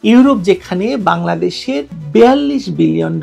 Europe যেখানে বাংলাদেশের $42 billion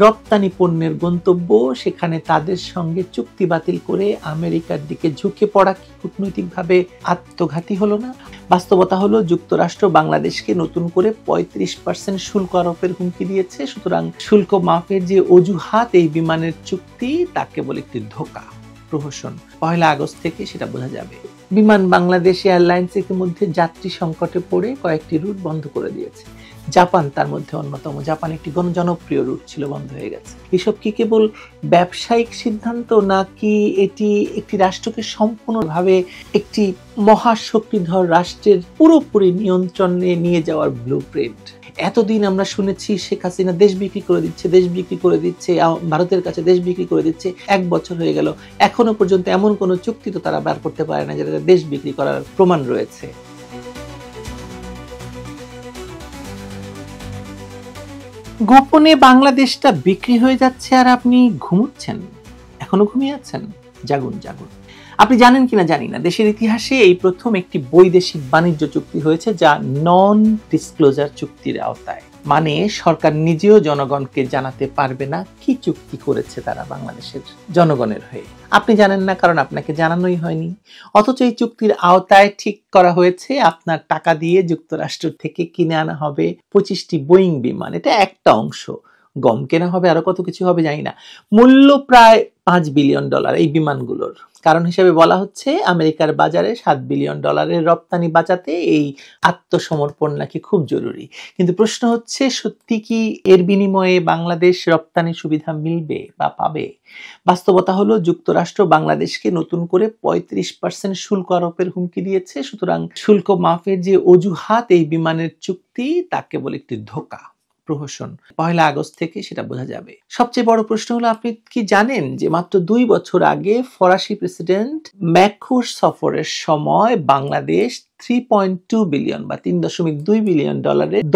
রপ্তানি পণ্যের গন্তব্য, সেখানে তাদের সঙ্গে চুক্তি বাতিল করে আমেরিকার দিকে ঝুঁকে পড়া কি কূটনৈতিকভাবে আত্মঘাতী হলো না? বাস্তবতা হলো যুক্তরাষ্ট্র বাংলাদেশকে নতুন করে 35% শুল্ক আরোপের হুমকি দিয়েছে। সুতরাং শুল্ক মাফের যে অজুহাত এই বিমানের চুক্তি, তা কেবল একটি ধোঁকা, প্রহসন। 1 আগস্ট থেকে সেটা বোঝা যাবে। বিমান বাংলাদেশ এয়ারলাইন্স ইতিমধ্যে যাত্রী সংকটে পড়ে কয়েকটি রুট বন্ধ করে দিয়েছে। জাপান তার মধ্যে অন্যতম। জাপান একটি জনপ্রিয় রুট ছিল, বন্ধ হয়ে গেছে। এসব কি কেবল ব্যবসায়িক সিদ্ধান্ত, নাকি এটি একটি রাষ্ট্রকে সম্পূর্ণভাবে একটি মহাশক্তিধর রাষ্ট্রের পুরোপুরি নিয়ন্ত্রণে নিয়ে যাওয়ার ব্লুপ্রিন্ট? এতদিন আমরা শুনেছি শেখ হাসিনা দেশ বিক্রি করে দিচ্ছে, ভারতের কাছে দেশ বিক্রি করে দিচ্ছে। 1 বছর হয়ে গেল, এখনো পর্যন্ত এমন কোনো চুক্তি তো তারা বার করতে পারে না যেটা দেশ বিক্রি করার প্রমাণ রয়েছে। গোপনে বাংলাদেশটা বিক্রি হয়ে যাচ্ছে আর আপনি ঘুমোচ্ছেন, এখনো ঘুমিয়ে আছেন। জাগুন জাগুন। আপনি জানেন কিনা জানি না, দেশের ইতিহাসে এই প্রথম একটি বৈদেশিক বাণিজ্য চুক্তি হয়েছে যা নন ডিসক্লোজার চুক্তির আওতায়। মানে সরকার নিজেও জনগণকে জানাতে পারবে না কি চুক্তি করেছে তারা বাংলাদেশের জনগণের হয়ে। আপনি জানেন না, কারণ আপনাকে জানানোই হয়নি। অথচ এই চুক্তির আওতায় ঠিক করা হয়েছে আপনার টাকা দিয়ে যুক্তরাষ্ট্র থেকে কিনে আনা হবে 25টি বোয়িং বিমান। এটা একটা অংশ। গম কেনা হবে, আরো কত কিছু হবে জানি না। মূল্য প্রায় $5 বিলিয়ন এই বিমানগুলোর। কারণ হিসেবে বলা হচ্ছে আমেরিকার বাজারে $7 বিলিয়ন রপ্তানি বাঁচাতে এই আত্মসমর্পণ নাকি খুব জরুরি। কিন্তু প্রশ্ন হচ্ছে, সত্যি কি এর বিনিময়ে বাংলাদেশ রপ্তানি সুবিধা মিলবে বা পাবে? বাস্তবতা হলো যুক্তরাষ্ট্র বাংলাদেশকে নতুন করে 35% শুল্ক আরোপের হুমকি দিয়েছে। সুতরাং শুল্ক মাফের যে অজুহাত এই বিমানের চুক্তি, তা কেবল একটি ধোঁকা, প্রহসন। 1 আগস্ট থেকে সেটা বোঝা যাবে। সবচেয়ে বড় প্রশ্ন হলো, আপনি কি জানেন যে মাত্র 2 বছর আগে ফরাসি প্রেসিডেন্ট ম্যাক্রোর সফরের সময় বাংলাদেশ 3.2 বিলিয়ন বা $3.2 বিলিয়ন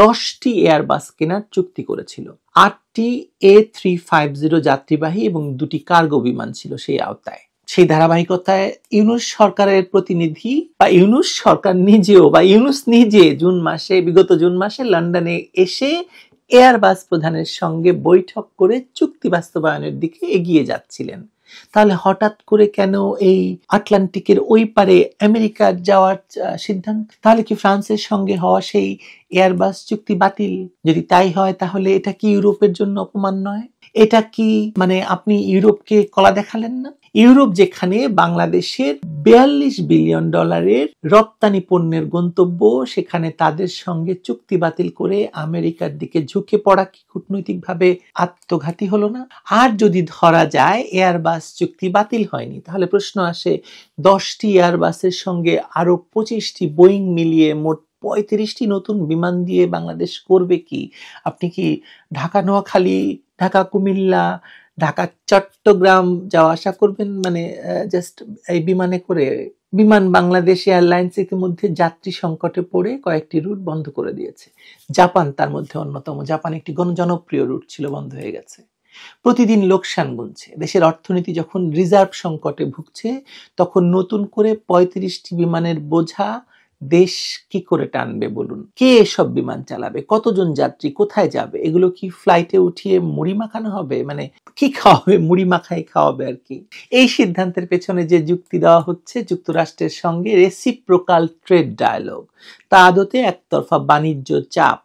10টি এয়ারবাস কেনার চুক্তি করেছিল। 8টি A350 যাত্রীবাহী এবং 2টি কার্গো বিমান ছিল সেই আওতায়। সেই ধারাবাহিকতায় ইউনূস সরকারের প্রতিনিধি বা ইউনূস সরকার নিজেও বা ইউনূস নিজে বিগত জুন মাসে লন্ডনে এসে এয়ারবাস প্রধানের সঙ্গে বৈঠক করে চুক্তি বাস্তবায়নের দিকে এগিয়ে যাচ্ছিলেন। তাহলে হঠাৎ করে কেন এই আটলান্টিকের ওই পারে আমেরিকা যাওয়ার সিদ্ধান্ত? তাহলে কি ফ্রান্সের সঙ্গে হওয়া সেই এয়ারবাস চুক্তি বাতিল? যদি তাই হয়, তাহলে এটা কি ইউরোপের জন্য অপমান নয়? এটা কি মানে আপনি ইউরোপকে কলা দেখালেন না? ইউরোপ যেখানে বাংলাদেশের $42 বিলিয়ন রপ্তানি পণ্যের গন্তব্য, সেখানে তাদের সঙ্গে চুক্তি বাতিল করে আমেরিকার দিকে ঝুঁকে পড়া কি কূটনৈতিকভাবে আত্মঘাতী হলো না? আর যদি ধরা যায় এয়ারবাস চুক্তি বাতিল হয়নি, তাহলে প্রশ্ন আসে 10টি এয়ারবাসের সঙ্গে আরো 25টি বোয়িং মিলিয়ে মোট 35টি নতুন বিমান দিয়ে বাংলাদেশ করবে কি? আপনি কি ঢাকা নোয়াখালী, ঢাকা কুমিল্লা, ঢাকা চট্টগ্রাম যাওয়া আসা করবেন মানে জাস্ট এই বিমানে করে? বিমান বাংলাদেশ এয়ারলাইন্স ইতিমধ্যে যাত্রী সংকটে পড়ে কয়েকটি রুট বন্ধ করে দিয়েছে। জাপান তার মধ্যে অন্যতম। জাপান একটি জনপ্রিয় রুট ছিল, বন্ধ হয়ে গেছে। প্রতিদিন লোকসান গুনছে। দেশের অর্থনীতি যখন রিজার্ভ সংকটে ভুগছে, তখন নতুন করে 35টি বিমানের বোঝা দেশ কি করে টানবে বলুন? কে এসব বিমান চালাবে? কতজন যাত্রী কোথায় যাবে? এগুলো কি ফ্লাইটে উঠিয়ে মুড়ি মাখানো হবে? মানে কি খাওয়াবে? মুড়ি মাখাই খাওয়াবে আর কি। এই সিদ্ধান্তের পেছনে যে যুক্তি দেওয়া হচ্ছে যুক্তরাষ্ট্রের সঙ্গে রেসিপ্রোকাল ট্রেড ডায়ালগ, তা আদতে একতরফা বাণিজ্য চাপ।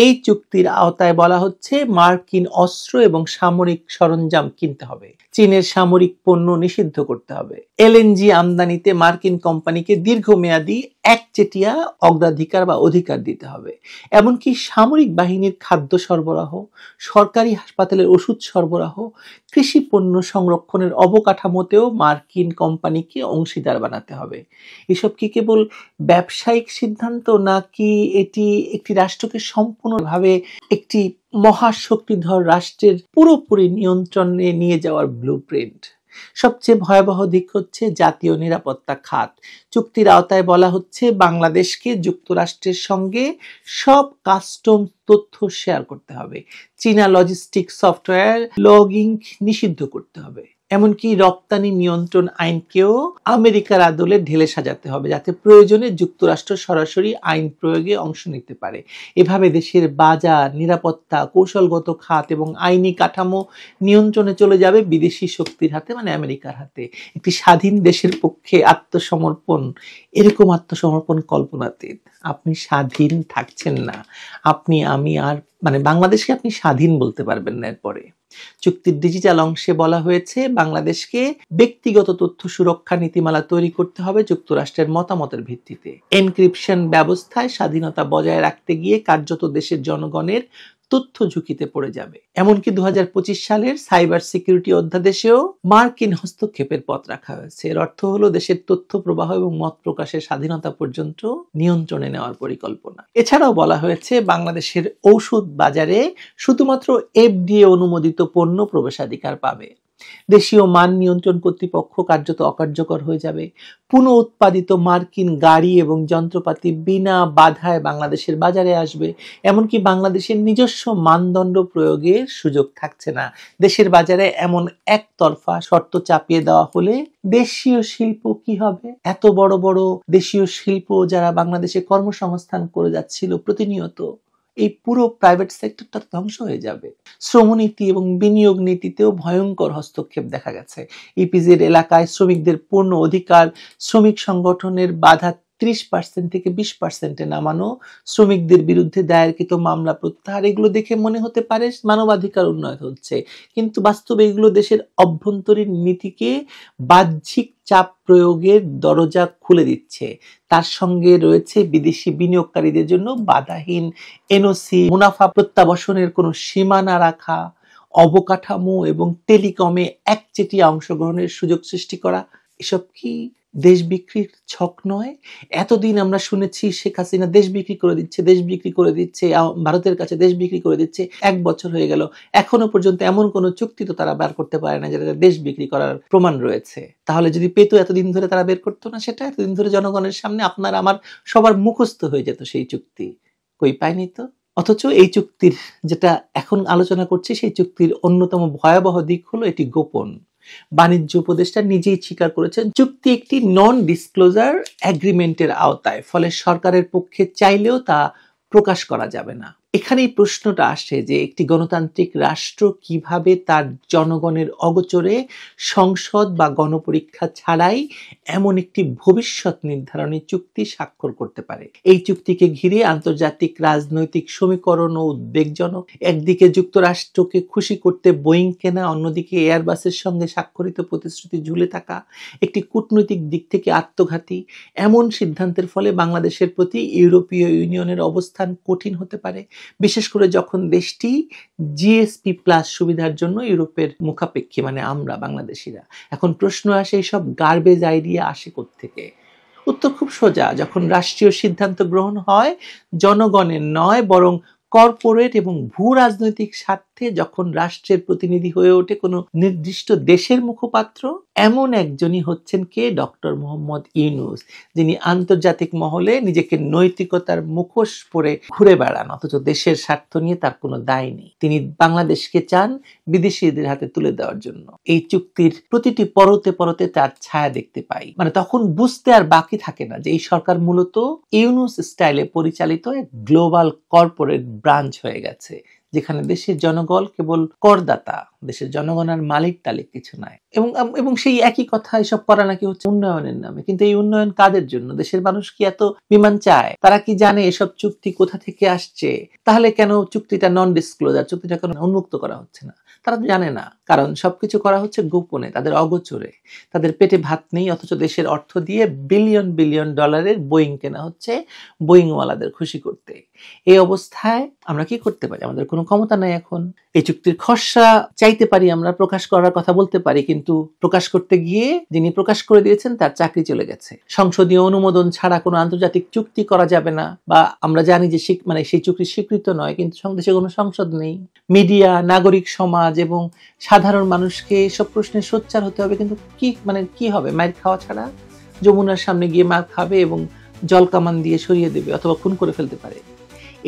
এই চুক্তির আওতায় বলা হচ্ছে মার্কিন অস্ত্র এবং সামরিক সরঞ্জাম কিনতে হবে, চীনের সামরিক পণ্য নিষিদ্ধ করতে হবে, এলএনজি আমদানিতে মার্কিন কোম্পানিকে দীর্ঘমেয়াদী একচেটিয়া অগ্রাধিকার বা অধিকার দিতে হবে। এমনকি সামরিক বাহিনীর খাদ্য সরবরাহ, সরকারি হাসপাতালের ওষুধ সরবরাহ, কৃষি পণ্য সংরক্ষণের অবকাঠামোতেও মার্কিন কোম্পানিকে অংশীদার বানাতে হবে। এসব কি কেবল ব্যবসায়িক সিদ্ধান্ত, নাকি এটি একটি রাষ্ট্রকে সম্পূর্ণভাবে একটি মহাশক্তিধর রাষ্ট্রের পুরোপুরি নিয়ন্ত্রণে নিয়ে যাওয়ার ব্লুপ্রিন্ট? সবচেয়ে ভয়াবহ দিক হচ্ছে জাতীয় নিরাপত্তা খাত। চুক্তির আওতায় বলা হচ্ছে বাংলাদেশকে যুক্তরাষ্ট্রের সঙ্গে সব কাস্টম তথ্য শেয়ার করতে হবে, চীনা লজিস্টিক সফটওয়্যার লগিং নিষিদ্ধ করতে হবে। এমনকি রপ্তানি নিয়ন্ত্রণ আইনকেও আমেরিকার আদলে ঢেলে সাজাতে হবে, যাতে প্রয়োজনে যুক্তরাষ্ট্র সরাসরি আইন প্রয়োগে অংশ নিতে পারে। এভাবে দেশের বাজার, নিরাপত্তা, কৌশলগত খাত এবং আইনি কাঠামো নিয়ন্ত্রণে চলে যাবে বিদেশি শক্তির হাতে, মানে আমেরিকার হাতে। একটি স্বাধীন দেশের পক্ষে আত্মসমর্পণ, এরকম আত্মসমর্পণ কল্পনাতীত। আপনি স্বাধীন থাকছেন না, আমি আর মানে বাংলাদেশকে আপনি স্বাধীন বলতে পারবেন না। এরপরে চুক্তির ডিজিটাল অংশে বলা হয়েছে বাংলাদেশকে ব্যক্তিগত তথ্য সুরক্ষা নীতিমালা তৈরি করতে হবে যুক্তরাষ্ট্রের মতামতের ভিত্তিতে। এনক্রিপশন ব্যবস্থায় স্বাধীনতা বজায় রাখতে গিয়ে কার্যত দেশের জনগণের তথ্য ঝুঁকিতে পড়ে যাবে। এমনকি 2025 সালের সাইবার সিকিউরিটি অধ্যাদেশেও মার্কিন হস্তক্ষেপের পথ রাখা হয়েছে। এর অর্থ হলো দেশের তথ্য প্রবাহ এবং মত প্রকাশের স্বাধীনতা পর্যন্ত নিয়ন্ত্রণে নেওয়ার পরিকল্পনা। এছাড়াও বলা হয়েছে বাংলাদেশের ঔষধ বাজারে শুধুমাত্র FDA অনুমোদিত পণ্য প্রবেশাধিকার পাবে। দেশীয় মান নিয়ন্ত্রণ কর্তৃপক্ষ কার্যত অকার্যকর হয়ে যাবে। পুনঃ উৎপাদিত মার্কিন গাড়ি এবং যন্ত্রপাতি বিনা বাধায় বাংলাদেশের বাজারে আসবে। এমনকি বাংলাদেশের নিজস্ব মানদণ্ড প্রয়োগের সুযোগ থাকছে না। দেশের বাজারে এমন একতরফা শর্ত চাপিয়ে দেওয়া হলে দেশীয় শিল্প কি হবে? এত বড় বড় দেশীয় শিল্প যারা বাংলাদেশে কর্মসংস্থান করে যাচ্ছিল প্রতিনিয়ত, এই পুরো প্রাইভেট সেক্টরটা ধ্বংস হয়ে যাবে। শ্রমনীতি এবং বিনিয়োগ নীতিতেও ভয়ঙ্কর হস্তক্ষেপ দেখা গেছে। ইপিজেড এলাকায় শ্রমিকদের পূর্ণ অধিকার, শ্রমিক সংগঠনের বাধা 30% থেকে 20% নামানো, শ্রমিকদের বিরুদ্ধে দায়েরকৃত মামলা প্রত্যাহার, এগুলো দেখে মনে হতে পারে মানবাধিকার উন্নয়ন হচ্ছে, কিন্তু বাস্তবে এগুলো দেশের অভ্যন্তরীণ নীতিকে বাহ্যিক চাপ প্রয়োগের দরজা খুলে দিচ্ছে। তার সঙ্গে রয়েছে বিদেশি বিনিয়োগকারীদের জন্য বাধাহীন এনওসি, মুনাফা প্রত্যাবাসনের কোনো সীমা না রাখা, অবকাঠামো এবং টেলিকমে একচেটিয়া অংশগ্রহণের সুযোগ সৃষ্টি করা। এসব কি দেশ বিক্রির ছক নয়? এতদিন আমরা শুনেছি শেখ হাসিনা দেশ বিক্রি করে দিচ্ছে, ভারতের কাছে দেশ বিক্রি করে দিচ্ছে। 1 বছর হয়ে গেল, এখনো পর্যন্ত এমন কোনো চুক্তি তো তারা বের করতে পারে না যেটা দেশ বিক্রি করার প্রমাণ রয়েছে। তাহলে যদি পেতো এতদিন ধরে তারা বের করতো না সেটা? এতদিন ধরে জনগণের সামনে আপনার আমার সবার মুখস্থ হয়ে যেত সেই চুক্তি। কই পায়নি তো। অথচ এই চুক্তির যেটা এখন আলোচনা করছি, সেই চুক্তির অন্যতম ভয়াবহ দিক হলো এটি গোপন। বাণিজ্য উপদেষ্টা নিজেই স্বীকার করেছেন চুক্তি একটি নন ডিসক্লোজার এগ্রিমেন্টের আওতায়, ফলে সরকারের পক্ষে চাইলেও তা প্রকাশ করা যাবে না। এখানেই প্রশ্নটা আসে যে একটি গণতান্ত্রিক রাষ্ট্র কিভাবে তার জনগণের অগোচরে সংসদ বা গণপরীক্ষা ছাড়াই এমন একটি ভবিষ্যৎ নির্ধারণী চুক্তি স্বাক্ষর করতে পারে। এই চুক্তিকে ঘিরে আন্তর্জাতিক রাজনৈতিক সমীকরণও উদ্বেগজনক। একদিকে যুক্তরাষ্ট্রকে খুশি করতে বোয়িং কেনা, অন্যদিকে এয়ারবাসের সঙ্গে স্বাক্ষরিত প্রতিশ্রুতি ঝুলে থাকা একটি কূটনৈতিক দিক থেকে আত্মঘাতী। এমন সিদ্ধান্তের ফলে বাংলাদেশের প্রতি ইউরোপীয় ইউনিয়নের অবস্থান কঠিন হতে পারে, বিশেষ করে যখন দেশটি জিএসপি প্লাস সুবিধার জন্য ইউরোপের মুখাপেক্ষী, মানে আমরা বাংলাদেশিরা। এখন প্রশ্ন আসে এইসব গার্বেজ আইডিয়া আসে কোত্থেকে? উত্তর খুব সোজা। যখন রাষ্ট্রীয় সিদ্ধান্ত গ্রহণ হয় জনগণের নয় বরং কর্পোরেট এবং ভূ রাজনৈতিক স্বার্থে, যখন রাষ্ট্রের প্রতিনিধি হয়ে ওঠে কোনো নির্দিষ্ট দেশের মুখপাত্র, এমন একজনই হচ্ছেন কে? ডক্টর মোহাম্মদ ইউনূস, যিনি আন্তর্জাতিক মহলে নিজেকে নৈতিকতার মুখোশ পরে ঘুরে বেড়ান, অথচ দেশের স্বার্থ নিয়ে তার কোনো দায় নেই। তিনি বাংলাদেশকে চান বিদেশিদের হাতে তুলে দেওয়ার জন্য। এই চুক্তির প্রতিটি পরতে পরতে তার ছায়া দেখতে পাই। মানে তখন বুঝতে আর বাকি থাকে না যে এই সরকার মূলত ইউনূস স্টাইলে পরিচালিত এক গ্লোবাল কর্পোরেট ব্রাঞ্চ হয়ে গেছে, যেখানে দেশের জনগণ কেবল করদাতা, দেশের জনগণ আর মালিক টালিক কিছু নাই। এবং সেই একই কথা এসব করা নাকি হচ্ছে উন্নয়নের নামে। কিন্তু এই উন্নয়ন কাদের জন্য? দেশের মানুষ কি এত বিমান চায়? তারা কি জানে এসব চুক্তি কোথা থেকে আসছে? তাহলে কেন চুক্তিটা নন ডিসক্লোজার, চুক্তিটা কেন উন্মুক্ত করা হচ্ছে না? তারা জানে না, কারণ সবকিছু করা হচ্ছে গোপনে, তাদের অগোচরে। তাদের পেটে ভাত নেই, অথচ দেশের অর্থ দিয়ে বিলিয়ন বিলিয়ন ডলারের বোয়িং কেনা হচ্ছে বোয়িংওয়ালাদের খুশি করতে। এই অবস্থায় আমরা কি করতে পারি? আমাদের কোনো ক্ষমতা নাই এখন। এই চুক্তির খসড়া চাইতে পারি, আমরা প্রকাশ করার কথা বলতে পারি, কিন্তু প্রকাশ করতে গিয়ে যিনি প্রকাশ করে দিয়েছেন তার চাকরি চলে গেছে। সংসদীয় অনুমোদন ছাড়া কোনো আন্তর্জাতিক চুক্তি করা যাবে না, বা আমরা জানি যে সেই চুক্তি স্বীকৃত নয়, কিন্তু দেশে কোনো সংসদ নেই। মিডিয়া, নাগরিক সমাজ এবং সাধারণ মানুষকে এসব প্রশ্নে সোচ্চার হতে হবে, কিন্তু কি হবে? মার খাওয়া ছাড়া? যমুনার সামনে গিয়ে মার খাবে এবং জল কামান দিয়ে সরিয়ে দেবে, অথবা খুন করে ফেলতে পারে।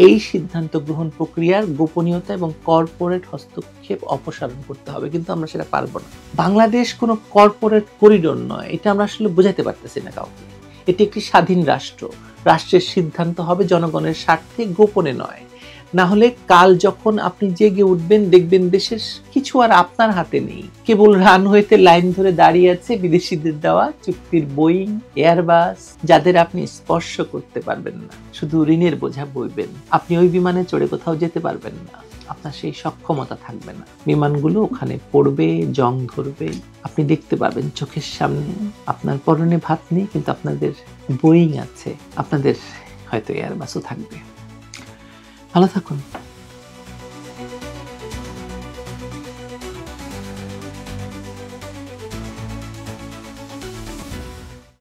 এই সিদ্ধান্ত গ্রহণ প্রক্রিয়ার গোপনীয়তা এবং কর্পোরেট হস্তক্ষেপ অপসারণ করতে হবে, কিন্তু আমরা সেটা পারবো না। বাংলাদেশ কোনো কর্পোরেট করিডোর নয়, এটা আমরা আসলে বোঝাতে পারতেছি না কাউকে। এটি একটি স্বাধীন রাষ্ট্র, রাষ্ট্রের সিদ্ধান্ত হবে জনগণের স্বার্থে, গোপনে নয়। না হলে কাল যখন আপনি জেগে উঠবেন দেখবেন দেশের কিছু আর আপনার হাতে নেই, কেবল রানওয়েতে লাইন ধরে দাঁড়িয়ে আছে বিদেশিদের দেওয়া চুক্তির বোয়িং, এয়ারবাস, যাদের আপনি স্পর্শ করতে পারবেন না, শুধু ঋণের বোঝা বইবেন। আপনি ওই বিমানে চড়ে কোথাও যেতে পারবেন না, আপনার সেই সক্ষমতা থাকবে না। বিমানগুলো ওখানে পড়বে, জং ধরবে, আপনি দেখতে পাবেন চোখের সামনে। আপনার পরনে ভাত নেই, কিন্তু আপনাদের বোয়িং আছে, আপনাদের হয়তো এয়ারবাসও থাকবে। ভালো থাকুন।